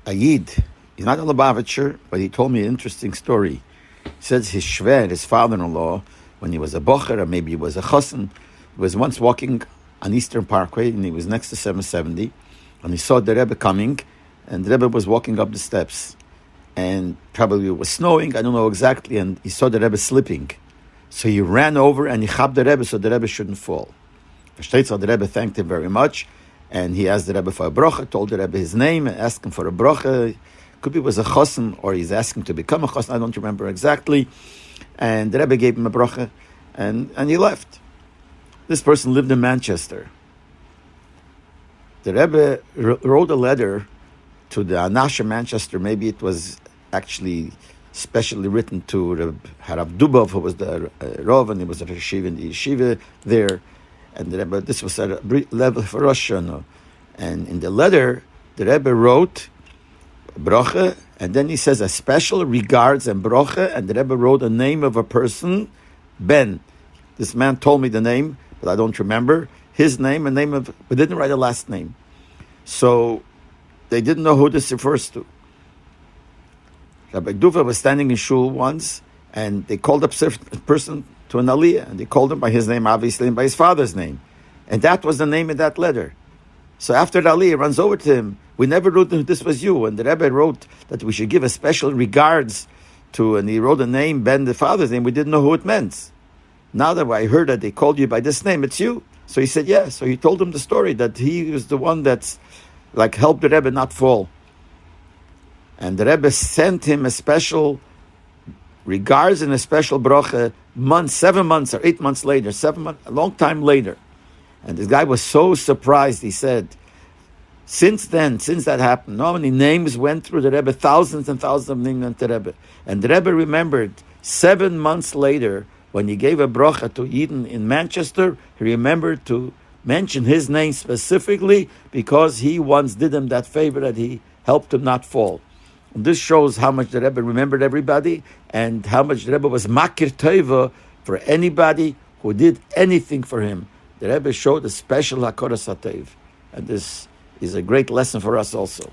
a Yid. He's not a Lubavitcher, but he told me an interesting story. He says his shver, his father-in-law, when he was a bocher, or maybe he was a chassan, was once walking on Eastern Parkway, and he was next to 770, and he saw the Rebbe coming, and the Rebbe was walking up the steps, and probably it was snowing, I don't know exactly, and he saw the Rebbe slipping. So he ran over and he chapped the Rebbe so the Rebbe shouldn't fall. The Rebbe thanked him very much, and he asked the Rebbe for a bracha, told the Rebbe his name, and asked him for a bracha. Could be it was a chassan, or he's asking to become a chassan, I don't remember exactly. And the Rebbe gave him a bracha, and he left. This person lived in Manchester. The Rebbe wrote a letter to the Anash of Manchester. Maybe it was actually specially written to Rav Dubov, who was the Rav, and he was a yeshiva in the yeshiva there. And the Rebbe, this was a level for Rosh Hashanah. And in the letter, the Rebbe wrote bracha, and then he says a special regards and bracha, and the Rebbe wrote a name of a person, Ben. This man told me the name, but I don't remember his name and name of, but didn't write a last name. So they didn't know who this refers to. Rabbi Dufa was standing in shul once, and they called up a person to an aliyah, and they called him by his name, obviously, and by his father's name. And that was the name in that letter. So after the aliyah runs over to him, we never wrote that this was you. And the Rebbe wrote that we should give a special regards to, and he wrote a name, Ben, the father's name. We didn't know who it meant. Now that I heard that they called you by this name, it's you. So he said, yes. So he told him the story that he was the one that's like helped the Rebbe not fall. And the Rebbe sent him a special regards and a special bracha 7 months or 8 months later, a long time later. And this guy was so surprised. He said, since that happened, how many names went through the Rebbe? Thousands and thousands of names went to the Rebbe. And the Rebbe remembered 7 months later, when he gave a bracha to Eden in Manchester, he remembered to mention his name specifically because he once did him that favor that he helped him not fall. And this shows how much the Rebbe remembered everybody and how much the Rebbe was makir tova for anybody who did anything for him. The Rebbe showed a special hakoras hatev, and this is a great lesson for us also.